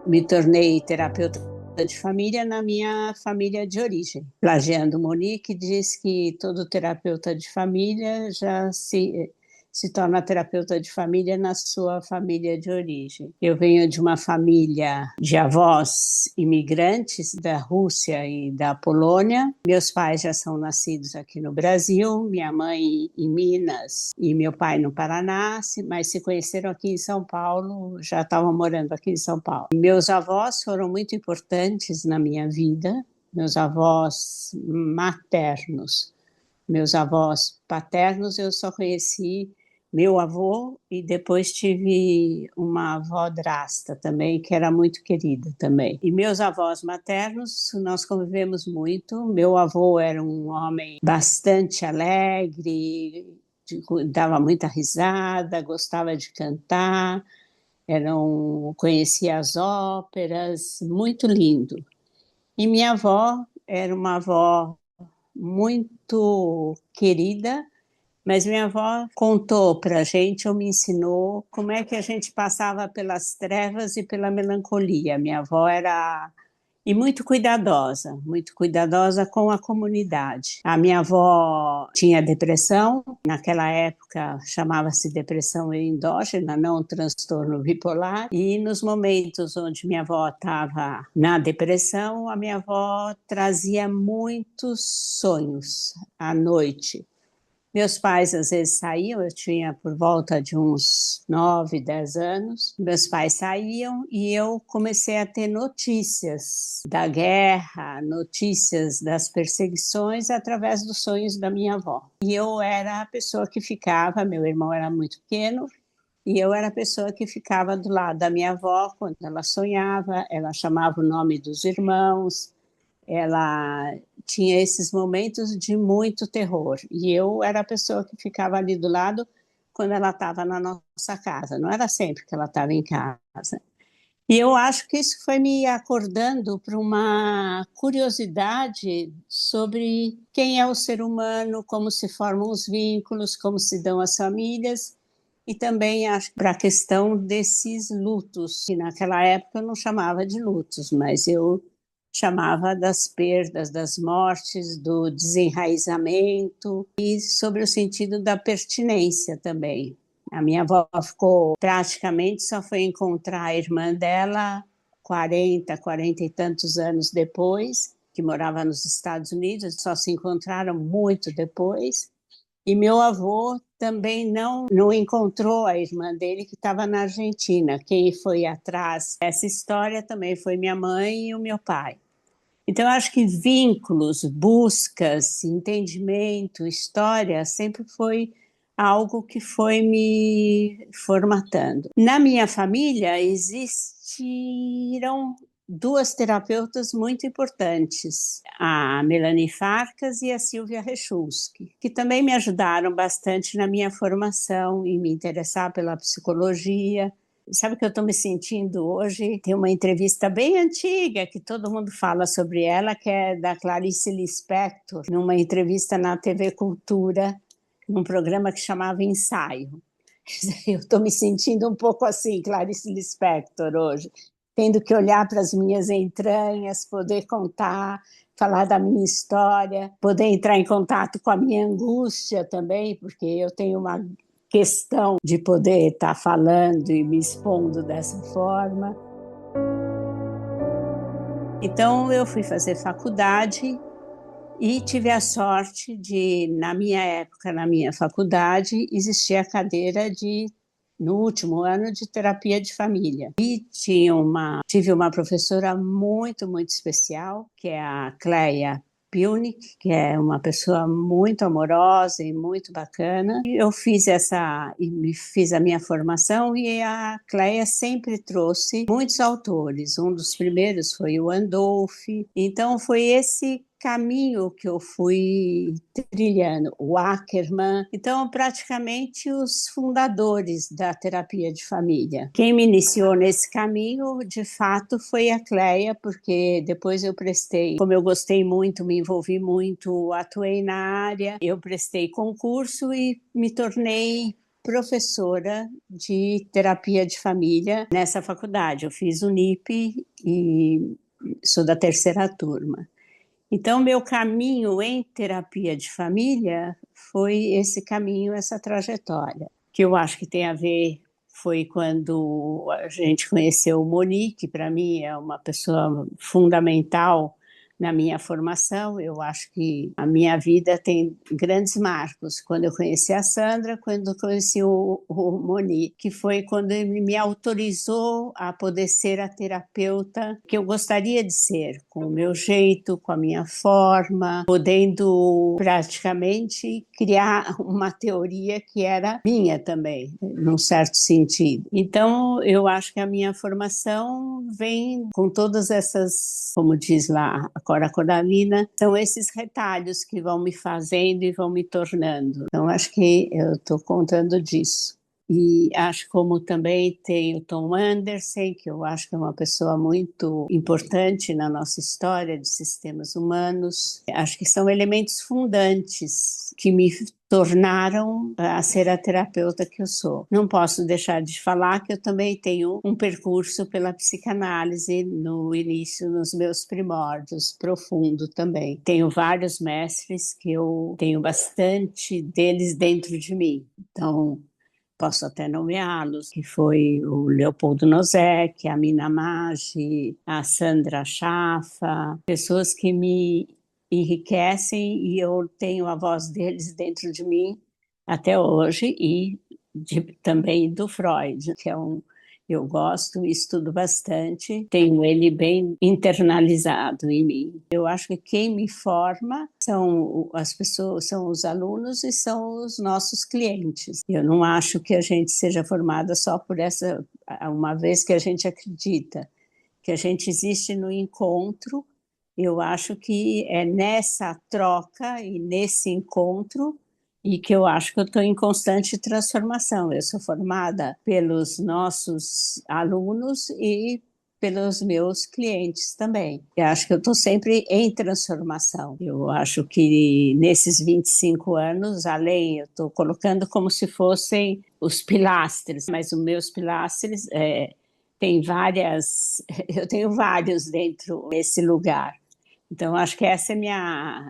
me tornei terapeuta de família na minha família de origem. Plagiando Monique, diz que todo terapeuta de família já se torna terapeuta de família na sua família de origem. Eu venho de uma família de avós imigrantes da Rússia e da Polônia. Meus pais já são nascidos aqui no Brasil, minha mãe em Minas e meu pai no Paraná, mas se conheceram aqui em São Paulo, já estavam morando aqui em São Paulo. Meus avós foram muito importantes na minha vida, meus avós maternos. Meus avós paternos eu só conheci meu avô e depois tive uma avó drasta também, que era muito querida também. E meus avós maternos, nós convivemos muito. Meu avô era um homem bastante alegre, dava muita risada, gostava de cantar, conhecia as óperas, muito lindo. E minha avó era uma avó muito querida, mas minha avó contou para a gente, ou me ensinou, como é que a gente passava pelas trevas e pela melancolia. Minha avó era e muito cuidadosa com a comunidade. A minha avó tinha depressão, naquela época chamava-se depressão endógena, não transtorno bipolar, e nos momentos onde minha avó estava na depressão, a minha avó trazia muitos sonhos à noite. Meus pais às vezes saíam, eu tinha por volta de uns 9, 10 anos. Meus pais saíam e eu comecei a ter notícias da guerra, notícias das perseguições através dos sonhos da minha avó. E eu era a pessoa que ficava, meu irmão era muito pequeno, e eu era a pessoa que ficava do lado da minha avó quando ela sonhava, ela chamava o nome dos irmãos, ela tinha esses momentos de muito terror. E eu era a pessoa que ficava ali do lado quando ela estava na nossa casa. Não era sempre que ela estava em casa. E eu acho que isso foi me acordando para uma curiosidade sobre quem é o ser humano, como se formam os vínculos, como se dão as famílias. E também acho para a questão desses lutos, que naquela época eu não chamava de lutos, mas eu chamava das perdas, das mortes, do desenraizamento e sobre o sentido da pertinência também. A minha avó ficou praticamente, só foi encontrar a irmã dela 40 e tantos anos depois, que morava nos Estados Unidos, só se encontraram muito depois. E meu avô também não encontrou a irmã dele, que estava na Argentina. Quem foi atrás dessa história também foi minha mãe e o meu pai. Então, eu acho que vínculos, buscas, entendimento, história sempre foi algo que foi me formatando. Na minha família existiram duas terapeutas muito importantes, a Melanie Farcas e a Silvia Rechulski, que também me ajudaram bastante na minha formação e me interessar pela psicologia. Sabe o que eu estou me sentindo hoje? Tem uma entrevista bem antiga que todo mundo fala sobre ela, que é da Clarice Lispector, numa entrevista na TV Cultura, num programa que chamava Ensaio. Eu estou me sentindo um pouco assim, Clarice Lispector, hoje, tendo que olhar para as minhas entranhas, poder contar, falar da minha história, poder entrar em contato com a minha angústia também, porque eu tenho uma questão de poder estar falando e me expondo dessa forma. Então, eu fui fazer faculdade e tive a sorte de, na minha época, na minha faculdade, existia a cadeira no último ano, de terapia de família. E tive uma professora muito, muito especial, que é a Cleia Pilnik, que é uma pessoa muito amorosa e muito bacana. Eu fiz a minha formação e a Cleia sempre trouxe muitos autores. Um dos primeiros foi o Andolfi. Então foi esse caminho que eu fui trilhando, o Ackerman. Então, praticamente os fundadores da terapia de família. Quem me iniciou nesse caminho, de fato, foi a Cleia, porque depois eu prestei, como eu gostei muito, me envolvi muito, atuei na área, eu prestei concurso e me tornei professora de terapia de família nessa faculdade. Eu fiz o NIP e sou da terceira turma. Então, meu caminho em terapia de família foi esse caminho, essa trajetória, que eu acho que tem a ver, foi quando a gente conheceu o Moni, que para mim é uma pessoa fundamental na minha formação. Eu acho que a minha vida tem grandes marcos. Quando eu conheci a Sandra, quando eu conheci o Moni, que foi quando ele me autorizou a poder ser a terapeuta que eu gostaria de ser, com o meu jeito, com a minha forma, podendo praticamente criar uma teoria que era minha também, num certo sentido. Então, eu acho que a minha formação vem com todas essas, como diz lá a Cora Coralina, são esses retalhos que vão me fazendo e vão me tornando. Então, acho que eu estou contando disso. E acho como também tem o Tom Anderson, que eu acho que é uma pessoa muito importante na nossa história de sistemas humanos. Acho que são elementos fundantes que me tornaram a ser a terapeuta que eu sou. Não posso deixar de falar que eu também tenho um percurso pela psicanálise no início, nos meus primórdios, profundo também. Tenho vários mestres que eu tenho bastante deles dentro de mim. Então, posso até nomeá-los, que foi o Leopoldo Nozek, a Mina Maggi, a Sandra Schaffa, pessoas que me enriquecem e eu tenho a voz deles dentro de mim até hoje, e também do Freud, que é eu gosto e estudo bastante, tenho ele bem internalizado em mim. Eu acho que quem me forma são as pessoas, são os alunos e são os nossos clientes. Eu não acho que a gente seja formada só por essa, uma vez que a gente acredita que a gente existe no encontro. Eu acho que é nessa troca e nesse encontro e que eu acho que eu estou em constante transformação. Eu sou formada pelos nossos alunos e pelos meus clientes também. Eu acho que eu estou sempre em transformação. Eu acho que nesses 25 anos, além, eu estou colocando como se fossem os pilastres, mas os meus pilastres tem várias, eu tenho vários dentro desse lugar. Então, acho que essa é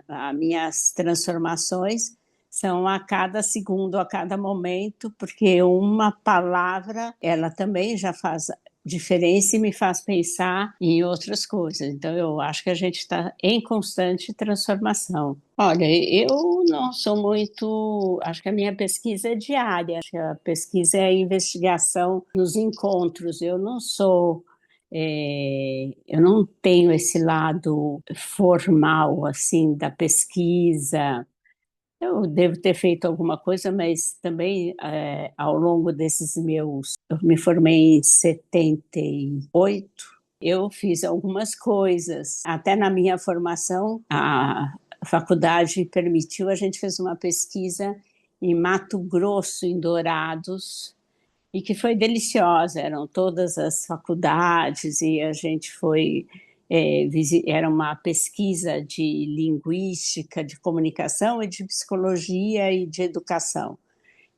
as minhas transformações são a cada segundo, a cada momento, porque uma palavra, ela também já faz diferença e me faz pensar em outras coisas. Então, eu acho que a gente está em constante transformação. Olha, eu não sou muito. Acho que a minha pesquisa é diária, acho que a pesquisa é a investigação nos encontros. Eu não sou. Eu não tenho esse lado formal assim da pesquisa. Eu devo ter feito alguma coisa, mas também ao longo desses meus. Eu me formei em 78, eu fiz algumas coisas. Até na minha formação, a faculdade permitiu, a gente fez uma pesquisa em Mato Grosso, em Dourados, e que foi deliciosa. Eram todas as faculdades e a gente foi. Era uma pesquisa de linguística, de comunicação e de psicologia e de educação.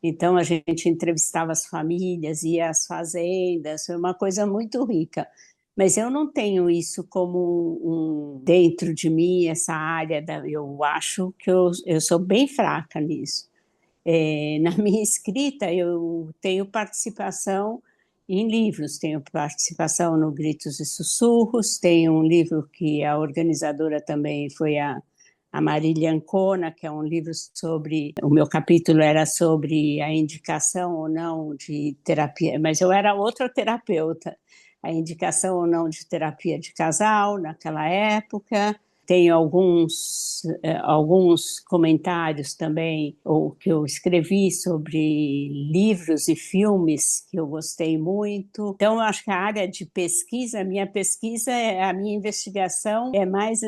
Então a gente entrevistava as famílias, ia às fazendas, foi uma coisa muito rica. Mas eu não tenho isso como dentro de mim, essa área, eu acho que eu sou bem fraca nisso. Na minha escrita, eu tenho participação em livros, tenho participação no Gritos e Sussurros, tenho um livro que a organizadora também foi a Marília Ancona, que é um livro sobre. O meu capítulo era sobre a indicação ou não de terapia, mas eu era outra terapeuta, a indicação ou não de terapia de casal naquela época. Tenho alguns comentários também, ou que eu escrevi sobre livros e filmes que eu gostei muito. Então, eu acho que a área de pesquisa, a minha investigação é mais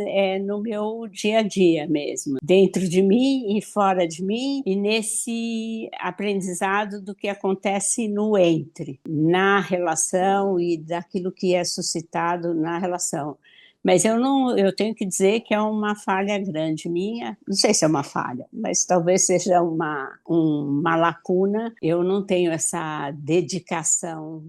no meu dia a dia mesmo, dentro de mim e fora de mim, e nesse aprendizado do que acontece no entre, na relação e daquilo que é suscitado na relação. Mas eu não, eu tenho que dizer que é uma falha grande minha. Não sei se é uma falha, mas talvez seja uma lacuna. Eu não tenho essa dedicação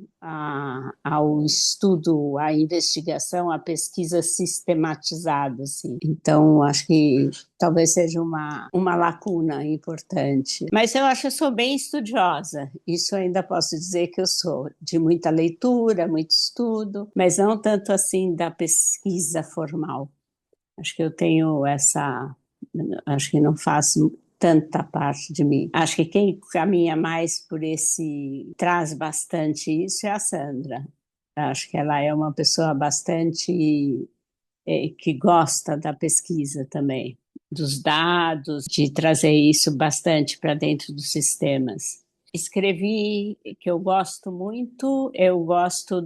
ao estudo, à investigação, à pesquisa sistematizada, assim. Então, acho que talvez seja uma lacuna importante. Mas eu acho que eu sou bem estudiosa. Isso eu ainda posso dizer que eu sou de muita leitura, muito estudo, mas não tanto assim da pesquisa formal. Acho que eu tenho essa. Acho que não faço tanta parte de mim. Acho que quem caminha mais por esse, traz bastante isso é a Sandra. Acho que ela é uma pessoa bastante que gosta da pesquisa também, dos dados, de trazer isso bastante para dentro dos sistemas. Escrevi que eu gosto muito, eu gosto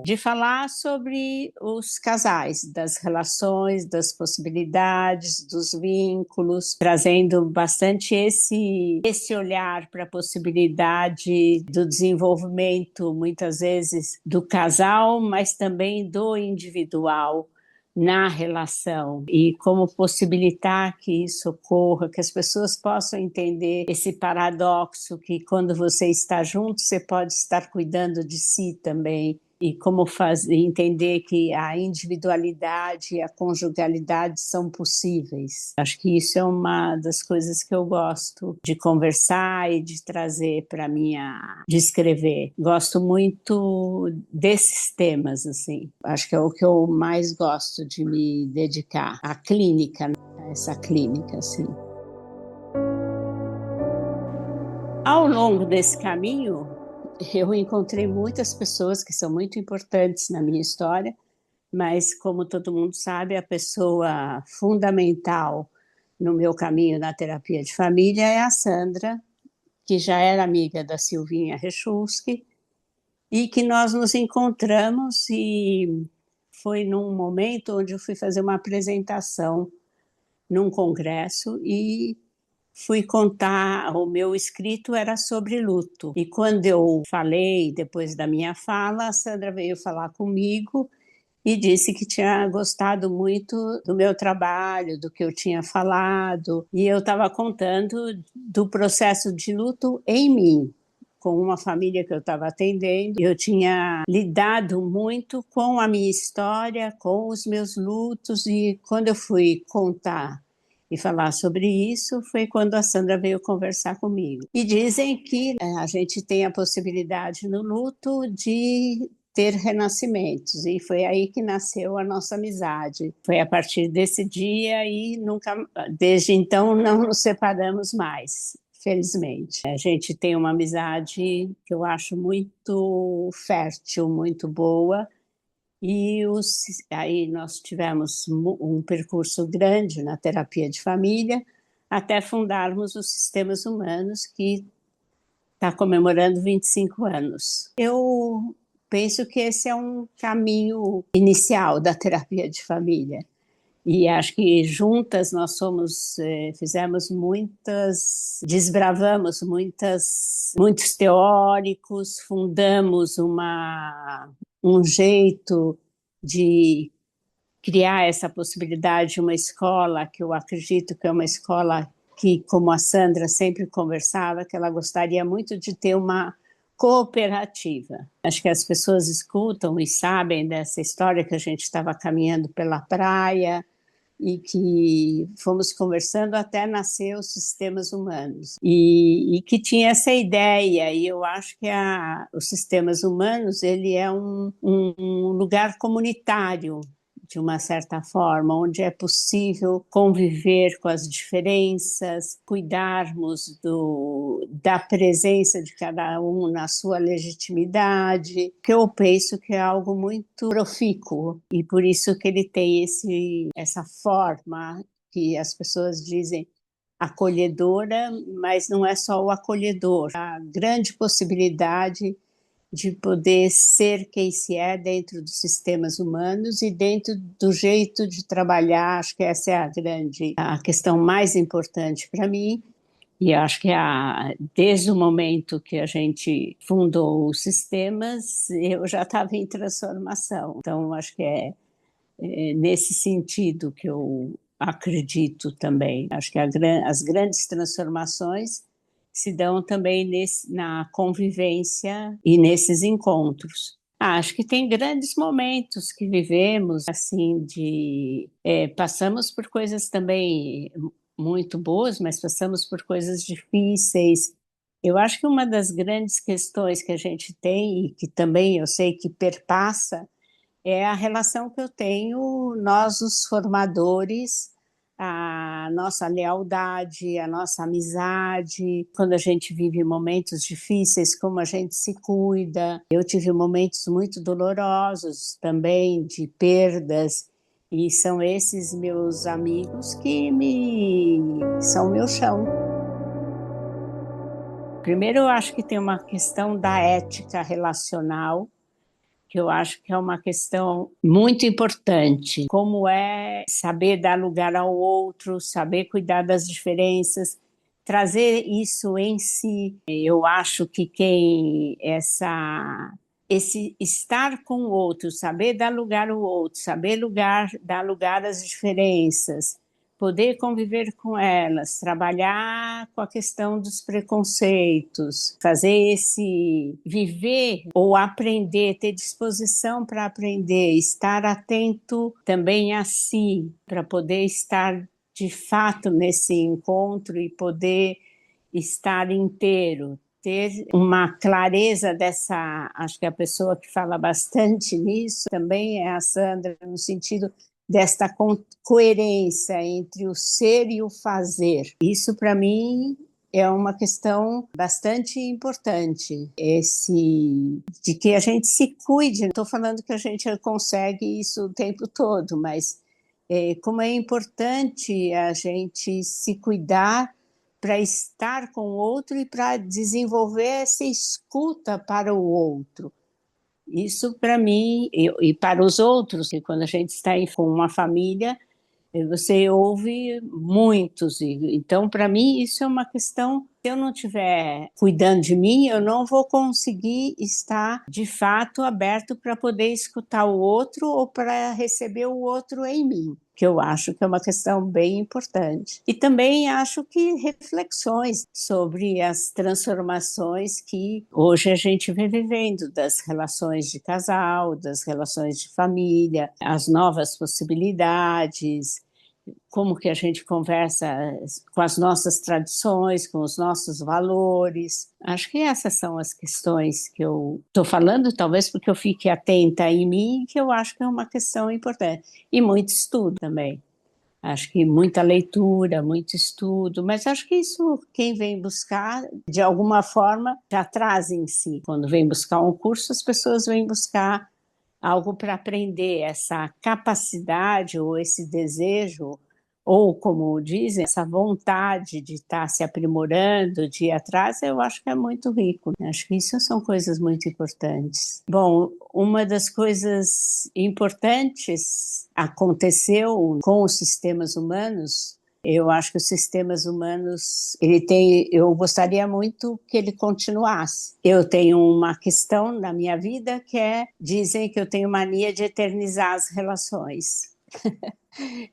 de falar sobre os casais, das relações, das possibilidades, dos vínculos, trazendo bastante esse olhar para a possibilidade do desenvolvimento, muitas vezes, do casal, mas também do individual na relação e como possibilitar que isso ocorra, que as pessoas possam entender esse paradoxo que quando você está junto, você pode estar cuidando de si também e como entender que a individualidade e a conjugalidade são possíveis. Acho que isso é uma das coisas que eu gosto de conversar e de trazer para de escrever. Gosto muito desses temas, assim. Acho que é o que eu mais gosto de me dedicar, à clínica, né? A essa clínica, assim. Ao longo desse caminho, eu encontrei muitas pessoas que são muito importantes na minha história, mas como todo mundo sabe, a pessoa fundamental no meu caminho na terapia de família é a Sandra, que já era amiga da Silvinha Rechulski, e que nós nos encontramos e foi num momento onde eu fui fazer uma apresentação num congresso e fui contar, o meu escrito era sobre luto. E quando eu falei, depois da minha fala, a Sandra veio falar comigo e disse que tinha gostado muito do meu trabalho, do que eu tinha falado. E eu estava contando do processo de luto em mim, com uma família que eu estava atendendo. Eu tinha lidado muito com a minha história, com os meus lutos, e quando eu fui contar e falar sobre isso, foi quando a Sandra veio conversar comigo. E dizem que a gente tem a possibilidade no luto de ter renascimentos, e foi aí que nasceu a nossa amizade. Foi a partir desse dia e nunca, desde então, não nos separamos mais. Felizmente. A gente tem uma amizade que eu acho muito fértil, muito boa, e aí nós tivemos um percurso grande na terapia de família, até fundarmos os Sistemas Humanos, que está comemorando 25 anos. Eu penso que esse é um caminho inicial da terapia de família. E acho que juntas nós fizemos desbravamos muitos teóricos, fundamos um jeito de criar essa possibilidade de uma escola que eu acredito que é uma escola que, como a Sandra sempre conversava, que ela gostaria muito de ter uma cooperativa. Acho que as pessoas escutam e sabem dessa história que a gente estava caminhando pela praia e que fomos conversando até nascer os Sistemas Humanos. E que tinha essa ideia, e eu acho que os Sistemas Humanos ele é um lugar comunitário, de uma certa forma, onde é possível conviver com as diferenças, cuidarmos da presença de cada um na sua legitimidade, que eu penso que é algo muito profícuo, e por isso que ele tem essa forma que as pessoas dizem acolhedora, mas não é só o acolhedor, a grande possibilidade de poder ser quem se é dentro dos sistemas humanos e dentro do jeito de trabalhar. Acho que essa é a questão mais importante para mim. E acho que desde o momento que a gente fundou os sistemas, eu já estava em transformação. Então, acho que nesse sentido que eu acredito também. Acho que as grandes transformações se dão também na convivência e nesses encontros. Acho que tem grandes momentos que vivemos, assim, passamos por coisas também muito boas, mas passamos por coisas difíceis. Eu acho que uma das grandes questões que a gente tem, e que também eu sei que perpassa, é a relação que eu tenho, nós, os formadores, a nossa lealdade, a nossa amizade, quando a gente vive momentos difíceis, como a gente se cuida. Eu tive momentos muito dolorosos também, de perdas, e são esses meus amigos que são meu chão. Primeiro, eu acho que tem uma questão da ética relacional, que eu acho que é uma questão muito importante. Como é saber dar lugar ao outro, saber cuidar das diferenças, trazer isso em si. Eu acho que esse estar com o outro, saber dar lugar ao outro, dar lugar às diferenças, poder conviver com elas, trabalhar com a questão dos preconceitos, viver ou aprender, ter disposição para aprender, estar atento também a si, para poder estar de fato nesse encontro e poder estar inteiro, ter uma clareza acho que a pessoa que fala bastante nisso também é a Sandra, no sentido desta coerência entre o ser e o fazer. Isso, para mim, é uma questão bastante importante, de que a gente se cuide. Não estou falando que a gente consegue isso o tempo todo, mas como é importante a gente se cuidar para estar com o outro e para desenvolver essa escuta para o outro. Isso para mim e para os outros, que quando a gente está com uma família, você ouve muitos. Então, para mim, isso é uma questão. Se eu não estiver cuidando de mim, eu não vou conseguir estar, de fato, aberto para poder escutar o outro ou para receber o outro em mim, que eu acho que é uma questão bem importante. E também acho que reflexões sobre as transformações que hoje a gente vem vivendo, das relações de casal, das relações de família, as novas possibilidades, como que a gente conversa com as nossas tradições, com os nossos valores. Acho que essas são as questões que eu estou falando, talvez porque eu fique atenta em mim, que eu acho que é uma questão importante. E muito estudo também. Acho que muita leitura, muito estudo, mas acho que isso quem vem buscar, de alguma forma, já traz em si. Quando vem buscar um curso, as pessoas vêm buscar algo para aprender, essa capacidade ou esse desejo, ou como dizem, essa vontade de estar se aprimorando, de ir atrás, eu acho que é muito rico. Acho que isso são coisas muito importantes. Bom, uma das coisas importantes aconteceu com os sistemas humanos. Eu acho que os sistemas humanos, eu gostaria muito que ele continuasse. Eu tenho uma questão na minha vida dizem que eu tenho mania de eternizar as relações.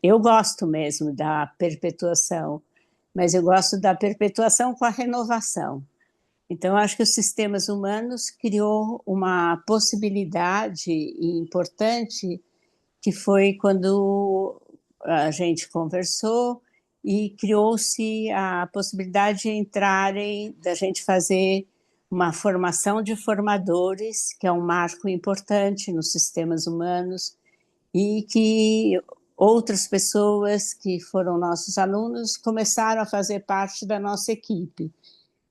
Eu gosto mesmo da perpetuação, mas eu gosto da perpetuação com a renovação. Então, acho que os sistemas humanos criou uma possibilidade importante, que foi quando a gente conversou e criou-se a possibilidade da gente fazer uma formação de formadores, que é um marco importante nos sistemas humanos, e que outras pessoas que foram nossos alunos começaram a fazer parte da nossa equipe.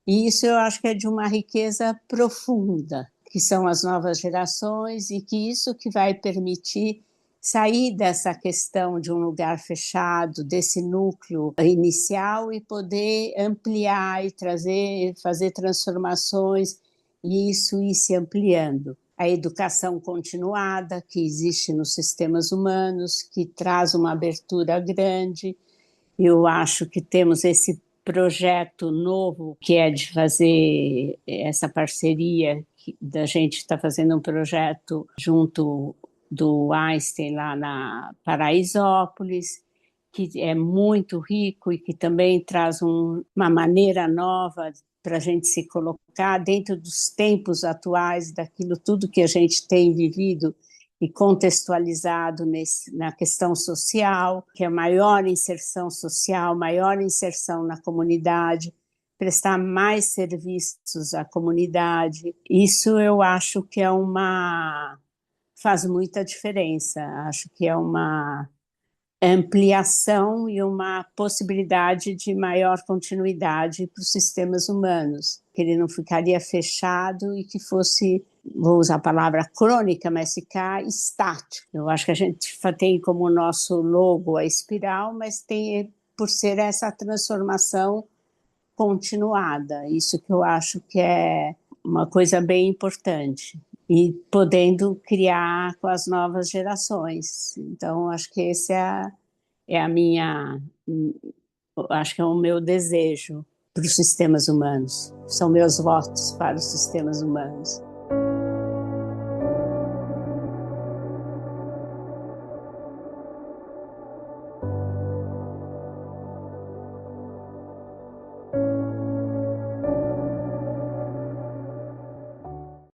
E isso eu acho que é de uma riqueza profunda, que são as novas gerações, e que isso que vai permitir sair dessa questão de um lugar fechado, desse núcleo inicial, e poder ampliar e fazer transformações, e isso ir se ampliando. A educação continuada, que existe nos sistemas humanos, que traz uma abertura grande. Eu acho que temos esse projeto novo, que é de fazer essa parceria, da gente está fazendo um projeto junto do Einstein lá na Paraisópolis, que é muito rico e que também traz uma maneira nova para a gente se colocar dentro dos tempos atuais, daquilo tudo que a gente tem vivido e contextualizado na questão social, que é maior inserção social, maior inserção na comunidade, prestar mais serviços à comunidade. Isso eu acho que faz muita diferença. Acho que é uma ampliação e uma possibilidade de maior continuidade para os sistemas humanos, que ele não ficaria fechado e que fosse, vou usar a palavra crônica, mas ficar estático. Eu acho que a gente tem como nosso logo a espiral, mas tem por ser essa transformação continuada. Isso que eu acho que é uma coisa bem importante. E podendo criar com as novas gerações. Então, acho que esse é a minha, acho que é o meu desejo para os sistemas humanos. São meus votos para os sistemas humanos.